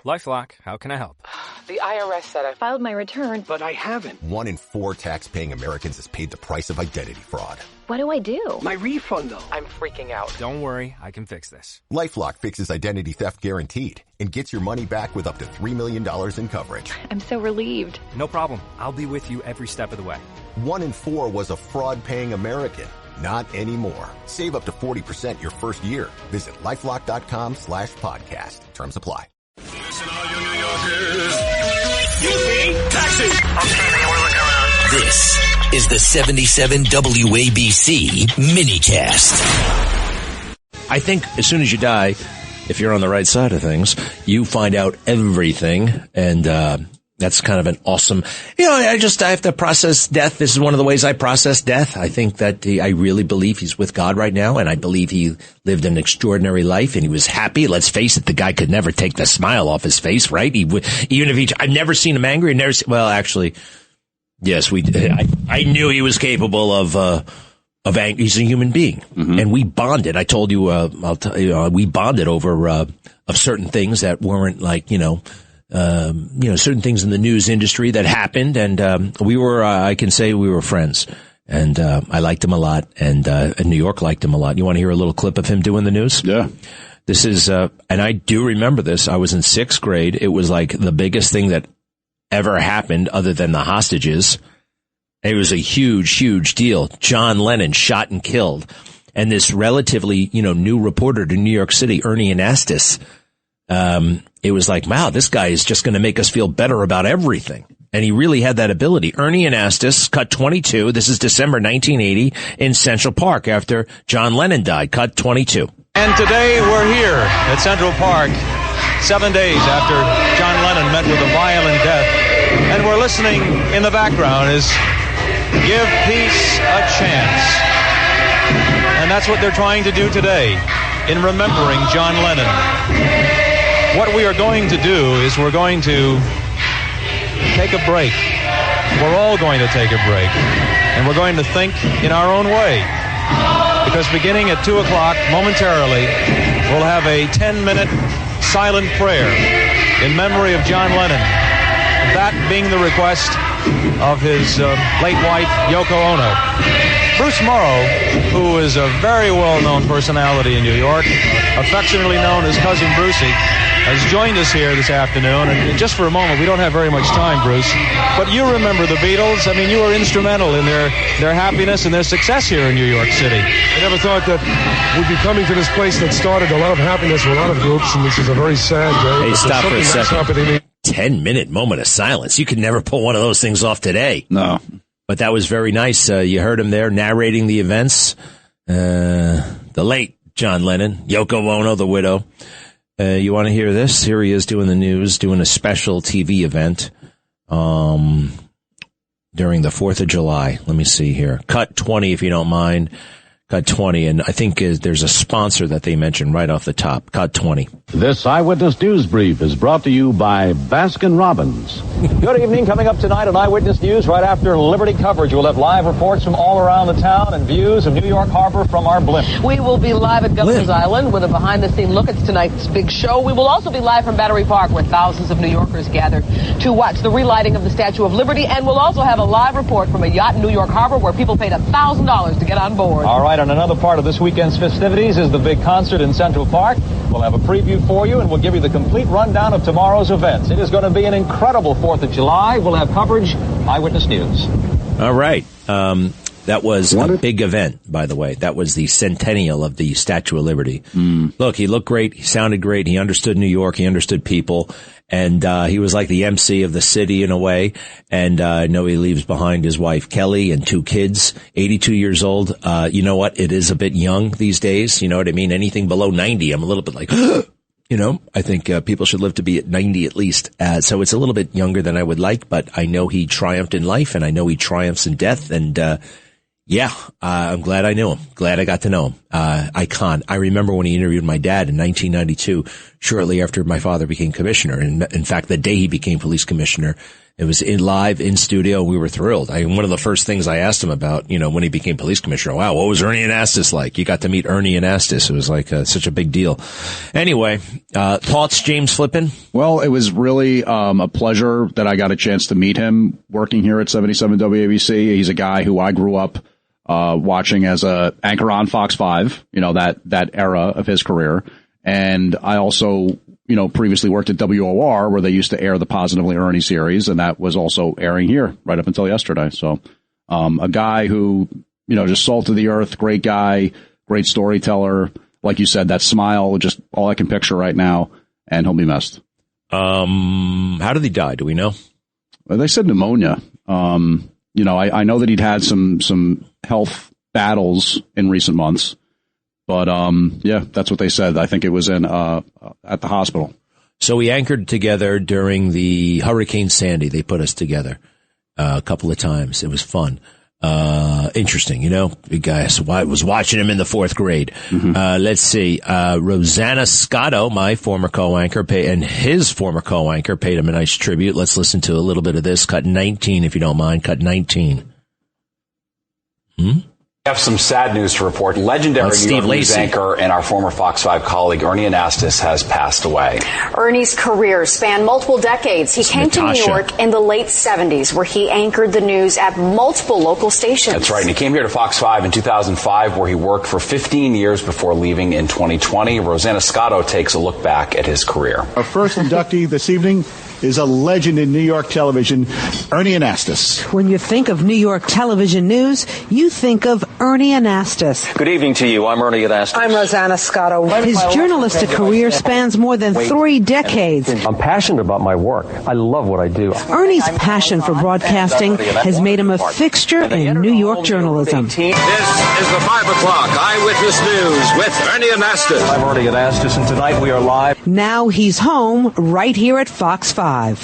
LifeLock, how can I help? The IRS said I filed my return, but I haven't. 1 in 4 tax-paying Americans has paid the price of identity fraud. What do I do? My refund, though. I'm freaking out. Don't worry, I can fix this. LifeLock fixes identity theft guaranteed and gets your money back with up to $3 million in coverage. I'm so relieved. No problem. I'll be with you every step of the way. 1 in 4 was a fraud-paying American. Not anymore. Save up to 40% your first year. Visit LifeLock.com/podcast. Terms apply. Listen, all you New Yorkers. Taxi. Okay, we're looking around. This is the 77 WABC minicast. I think as soon as you die, if you're on the right side of things, you find out everything, and that's kind of an awesome, I have to process death. This is one of the ways I process death. I think that I really believe he's with God right now, and I believe he lived an extraordinary life, and he was happy. Let's face it, the guy could never take the smile off his face, right? I've never seen him angry. Yes, I knew he was capable of anger. He's a human being, and we bonded. I told you, we bonded over, of certain things that weren't like, certain things in the news industry that happened, and I can say we were friends, and I liked him a lot, and New York liked him a lot. You want to hear a little clip of him doing the news? Yeah. This is, and I do remember this. I was in 6th grade. It was like the biggest thing that ever happened other than the hostages. It was a huge, huge deal. John Lennon shot and killed, and this relatively, new reporter to New York City, Ernie Anastos, it was like, wow, this guy is just going to make us feel better about everything. And he really had that ability. Ernie Anastos, cut 22. This is December 1980 in Central Park after John Lennon died. Cut 22. And today we're here at Central Park, 7 days after John Lennon met with a violent death. And we're listening in the background is Give Peace a Chance. And that's what they're trying to do today in remembering John Lennon. What we are going to do is we're going to take a break. We're all going to take a break. And we're going to think in our own way. Because beginning at 2 o'clock, momentarily, we'll have a 10-minute silent prayer in memory of John Lennon. That being the request of his late wife, Yoko Ono. Bruce Morrow, who is a very well-known personality in New York, affectionately known as Cousin Brucey, has joined us here this afternoon. And just for a moment, we don't have very much time, Bruce, but you remember the Beatles. I mean, you were instrumental in their happiness and their success here in New York City. I never thought that we'd be coming to this place that started a lot of happiness for a lot of groups, and this is a very sad day. Hey, stop for a second. 10-minute moment of silence. You could never pull one of those things off today. No. But that was very nice. You heard him there narrating the events. The late John Lennon, Yoko Ono, the widow. You want to hear this? Here he is doing the news, doing a special TV event during the 4th of July. Let me see here. Cut 20, if you don't mind. Cut 20, and I think there's a sponsor that they mentioned right off the top. Cut 20. This Eyewitness News Brief is brought to you by Baskin-Robbins. Good evening. Coming up tonight on Eyewitness News, right after Liberty coverage, we'll have live reports from all around the town and views of New York Harbor from our blimp. We will be live at Governor's Island with a behind-the-scene look at tonight's big show. We will also be live from Battery Park, where thousands of New Yorkers gathered to watch the relighting of the Statue of Liberty, and we'll also have a live report from a yacht in New York Harbor where people paid $1,000 to get on board. All right, on another part of this weekend's festivities is the big concert in Central Park. We'll have a preview for you, and we'll give you the complete rundown of tomorrow's events. It is going to be an incredible 4th of July. We'll have coverage, Eyewitness News. All right. That was a big event, by the way. That was the centennial of the Statue of Liberty. Look, he looked great. He sounded great. He understood New York. He understood people. And he was like the MC of the city in a way. And I know he leaves behind his wife, Kelly, and 2 kids, 82 years old. You know what? It is a bit young these days. You know what I mean? Anything below 90, I'm a little bit like, I think people should live to be at 90 at least. So it's a little bit younger than I would like, but I know he triumphed in life, and I know he triumphs in death. And I'm glad I knew him. Glad I got to know him. Icon. I remember when he interviewed my dad in 1992, shortly after my father became commissioner. And in fact, the day he became police commissioner, It was live in studio. We were thrilled. One of the first things I asked him about, when he became police commissioner, wow, what was Ernie Anastos like? You got to meet Ernie Anastos. It was like such a big deal. Anyway, thoughts, James Flippin? Well, it was really a pleasure that I got a chance to meet him working here at 77 WABC. He's a guy who I grew up watching as a anchor on Fox 5, that era of his career. And I also previously worked at WOR, where they used to air the Positively Ernie series, and that was also airing here right up until yesterday. So, a guy who, just salt of the earth, great guy, great storyteller. Like you said, that smile, just all I can picture right now, and he'll be missed. How did he die? Do we know? Well, they said pneumonia. I know that he'd had some health battles in recent months. But, that's what they said. I think it was at the hospital. So we anchored together during the Hurricane Sandy. They put us together a couple of times. It was fun. Interesting, big guy. So I was watching him in the 4th grade. Mm-hmm. Let's see. Rosanna Scotto, my former co-anchor, and his former co-anchor paid him a nice tribute. Let's listen to a little bit of this. Cut 19, if you don't mind. Cut 19. I have some sad news to report. Legendary New York news anchor and our former Fox 5 colleague Ernie Anastos has passed away. Ernie's career spanned multiple decades. He came to New York in the late 70s, where he anchored the news at multiple local stations. That's right. And he came here to Fox 5 in 2005, where he worked for 15 years before leaving in 2020. Rosanna Scotto takes a look back at his career. Our first inductee this evening is a legend in New York television, Ernie Anastos. When you think of New York television news, you think of Ernie Anastos. Good evening to you. I'm Ernie Anastos. I'm Rosanna Scotto. His journalistic career spans more than 3 decades. I'm passionate about my work. I love what I do. Ernie's passion for broadcasting has made him a fixture in New York journalism. This is the 5 o'clock Eyewitness News with Ernie Anastos. I'm Ernie Anastos, and tonight we are live. Now he's home right here at Fox 5. Fox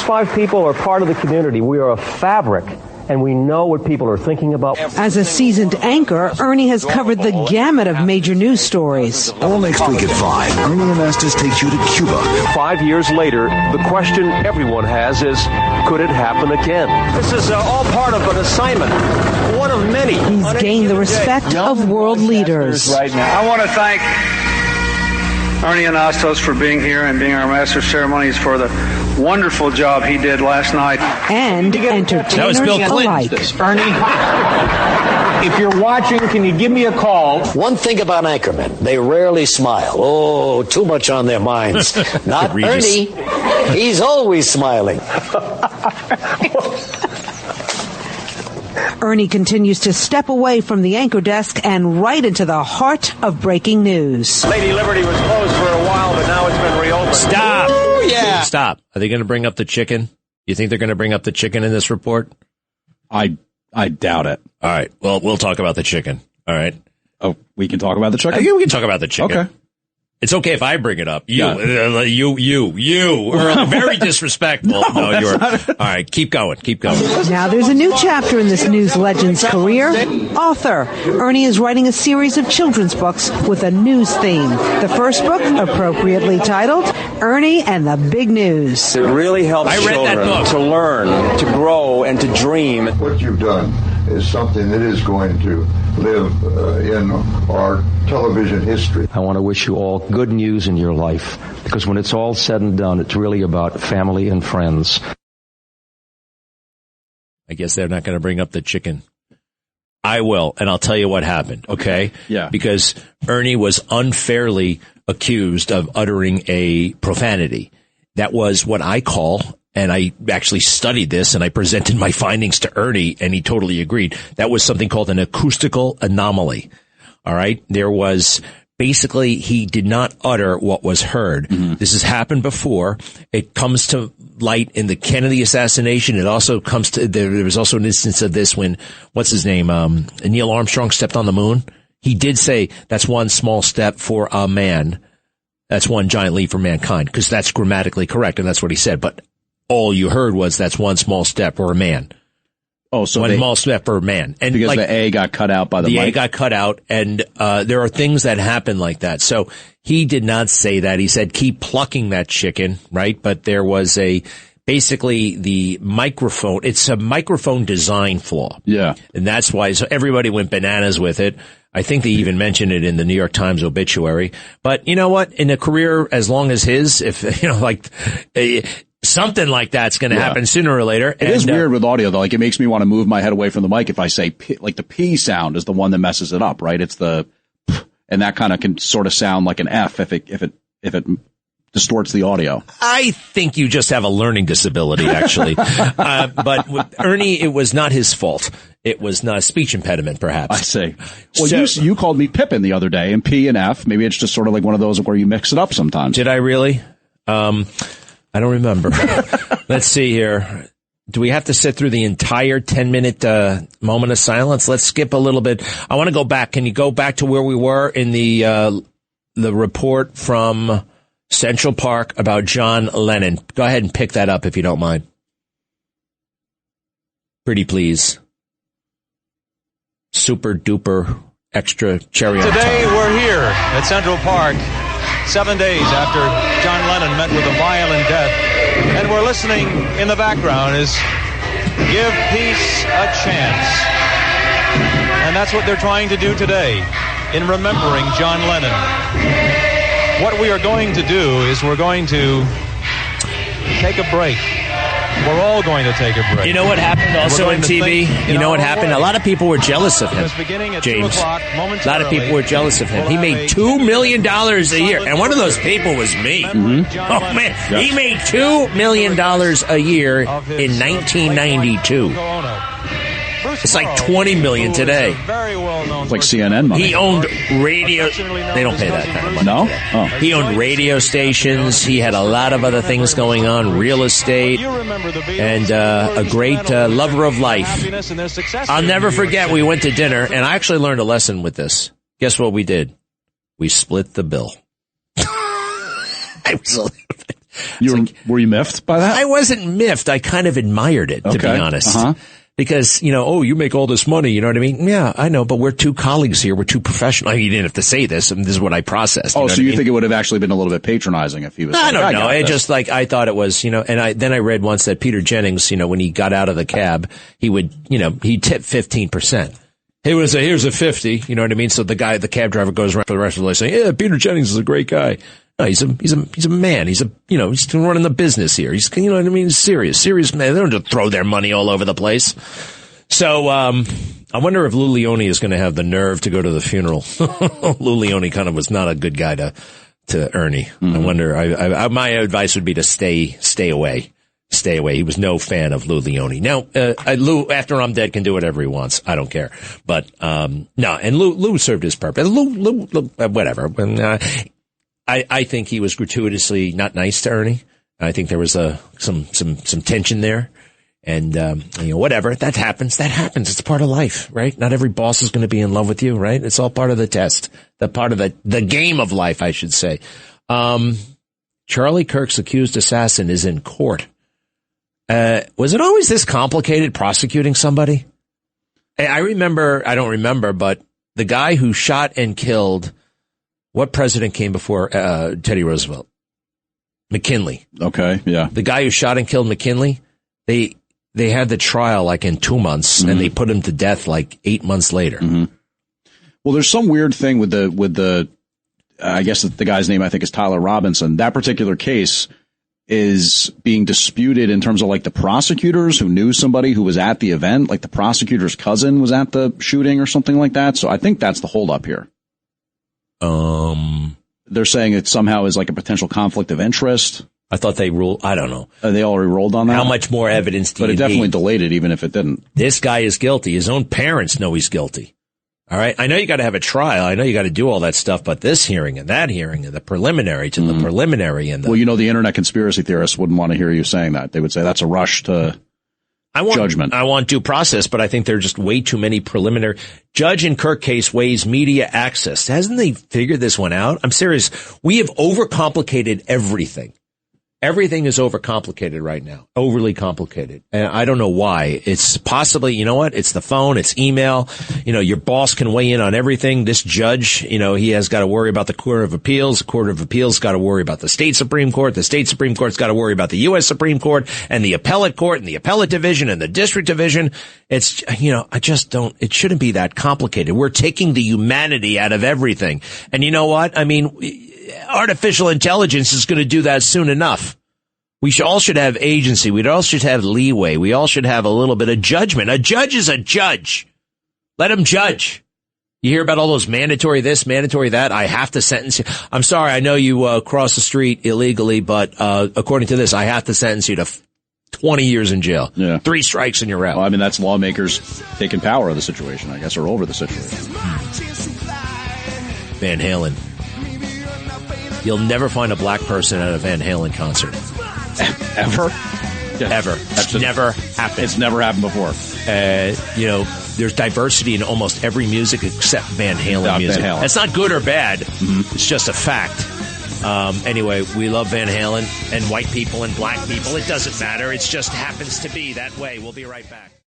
5 people are part of the community. We are a fabric, and we know what people are thinking about. As a seasoned anchor, Ernie has covered the gamut of major news stories. All next week at 5, Ernie Anastos takes you to Cuba. 5 years later, the question everyone has is, could it happen again? This is all part of an assignment, one of many. He's gained the respect of world leaders. Right now. I want to thank Ernie Anastos for being here and being our master of ceremonies, for the wonderful job he did last night. And entertainers alike. Ernie, if you're watching, can you give me a call? One thing about anchormen, they rarely smile. Oh, too much on their minds. Not Ernie. He's always smiling. Ernie continues to step away from the anchor desk and right into the heart of breaking news. Lady Liberty was closed for a while, but now it's been reopened. Stop! Ooh, yeah. Stop. Are they going to bring up the chicken? You think they're going to bring up the chicken in this report? I doubt it. All right. Well, we'll talk about the chicken. All right. Oh, we can talk about the chicken? Yeah, we can talk about the chicken. Okay. It's okay if I bring it up. You Yeah. are very disrespectful. No, you're all right. Keep going. Now there's a new chapter in this news legend's career. Author Ernie is writing a series of children's books with a news theme. The first book, appropriately titled Ernie and the Big News. It really helps children to learn, to grow, and to dream. What you've done is something that is going to live in our television history. I want to wish you all good news in your life, because when it's all said and done, it's really about family and friends. I guess they're not going to bring up the chicken. I will, and I'll tell you what happened, okay? Yeah. Because Ernie was unfairly accused of uttering a profanity. That was what I call, and I actually studied this, and I presented my findings to Ernie, and he totally agreed. That was something called an acoustical anomaly. All right? There was basically, he did not utter what was heard. Mm-hmm. This has happened before. It comes to light in the Kennedy assassination. It also comes to, there was also an instance of this when, what's his name? Neil Armstrong stepped on the moon. He did say, that's one small step for a man. That's one giant leap for mankind, because that's grammatically correct, and that's what he said. But all you heard was, that's one small step for a man. Oh, so one mall per man. And because the A got cut out by the mic? A got cut out, and there are things that happen like that. So he did not say that. He said, keep plucking that chicken, right? But there was basically the microphone, it's a microphone design flaw. Yeah. And that's why, so everybody went bananas with it. I think they even mentioned it in the New York Times obituary. But you know what? In a career as long as his, if, something like that's going to happen sooner or later. It is weird with audio, though. Like, it makes me want to move my head away from the mic if I say, like, the P sound is the one that messes it up, right? It's the, and that kind of can sort of sound like an F if it distorts the audio. I think you just have a learning disability, actually. But with Ernie, it was not his fault. It was not a speech impediment, perhaps. I see. Well, you called me Pippin the other day, and P and F, maybe it's just sort of like one of those where you mix it up sometimes. Did I really? I don't remember. Let's see here. Do we have to sit through the entire 10-minute moment of silence? Let's skip a little bit. I want to go back. Can you go back to where we were in the report from Central Park about John Lennon? Go ahead and pick that up if you don't mind. Pretty please. Super duper extra cherry on top. Today we're here at Central Park, 7 days after John Lennon met with a violent death, and we're listening in the background is Give Peace a Chance. And that's what they're trying to do today in remembering John Lennon. What we are going to do is we're going to take a break. We're all going to take a break. You know what happened also on TV? You know what happened? A lot of people were jealous of him, James. A lot of people were jealous of him. He made $2 million a year. And one of those people was me. Mm-hmm. Oh, man. Yes. He made $2 million a year in 1992. It's like $20 million today. It's like CNN money. He owned radio. They don't pay that kind of money. No? Oh. He owned radio stations. He had a lot of other things going on, real estate, and a great lover of life. I'll never forget, we went to dinner, and I actually learned a lesson with this. Guess what we did? We split the bill. I was a little bit. Were you miffed by that? I wasn't miffed. I kind of admired it, to be honest. Uh-huh. Because, you make all this money, you know what I mean? Yeah, I know, but we're two colleagues here. We're two professionals. You didn't have to say this, and this is what I processed. Oh, so you think it would have actually been a little bit patronizing if he was I don't know. It just I thought it was, and then I read once that Peter Jennings, when he got out of the cab, he would, he'd tip 15%. Here's a 50, you know what I mean? So the cab driver goes around for the rest of the day saying, yeah, Peter Jennings is a great guy. No, he's a man. He's running the business here. He's, you know what I mean? Serious man. They don't just throw their money all over the place. So, I wonder if Lou Leone is going to have the nerve to go to the funeral. Lou Leone kind of was not a good guy to Ernie. Mm-hmm. I wonder, my advice would be to stay away. Stay away. He was no fan of Lou Leone. Now, Lou, after I'm dead, can do whatever he wants. I don't care. But, no, and Lou served his purpose. Lou, whatever. I think he was gratuitously not nice to Ernie. I think there was some tension there, and whatever that happens. It's part of life, right? Not every boss is going to be in love with you, right? It's all part of the test, the part of the game of life, I should say. Charlie Kirk's accused assassin is in court. Was it always this complicated prosecuting somebody? I don't remember, but the guy who shot and killed. What president came before Teddy Roosevelt? McKinley. Okay, yeah. The guy who shot and killed McKinley, they had the trial like in 2 months, mm-hmm. and they put him to death like 8 months later. Mm-hmm. Well, there's some weird thing with the I guess the guy's name I think is Tyler Robinson. That particular case is being disputed in terms of like the prosecutors who knew somebody who was at the event, like the prosecutor's cousin was at the shooting or something like that. So I think that's the holdup here. They're saying it somehow is like a potential conflict of interest. I thought they ruled. I don't know. They already ruled on that. How much more evidence do you need? But it definitely delayed it, even if it didn't. This guy is guilty. His own parents know he's guilty. All right. I know you got to have a trial. I know you got to do all that stuff. But this hearing and that hearing and the preliminary to the preliminary and the. Well, the internet conspiracy theorists wouldn't want to hear you saying that. They would say that's a rush to. Judgment. I want due process, but I think there are just way too many preliminary. Judge in Kirk case weighs media access. Hasn't they figured this one out? I'm serious. We have overcomplicated everything. Everything is overcomplicated right now, overly complicated. And I don't know why. It's possibly, you know what? It's the phone, it's email. You know, your boss can weigh in on everything. This judge, you know, he has got to worry about the Court of Appeals. The Court of Appeals got to worry about the state Supreme Court. The state Supreme Court's got to worry about the U.S. Supreme Court and the appellate court and the appellate division and the district division. It's, you know, it shouldn't be that complicated. We're taking the humanity out of everything. And you know what? I mean, artificial intelligence is going to do that soon enough. We all should have agency. We all should have leeway. We all should have a little bit of judgment. A judge is a judge. Let him judge. You hear about all those mandatory this, mandatory that. I have to sentence you. I'm sorry. I know you crossed the street illegally, but according to this, I have to sentence you to 20 years in jail. Yeah. 3 strikes and you're out. Well, I mean, that's lawmakers taking power of the situation, I guess, or over the situation. Van Halen. You'll never find a black person at a Van Halen concert. Ever? Yeah. Ever. That's never happened. It's never happened before. You know, there's diversity in almost every music except Van Halen music. Van Halen. That's not good or bad. Mm-hmm. It's just a fact. Anyway, we love Van Halen and white people and black people. It doesn't matter. It just happens to be that way. We'll be right back.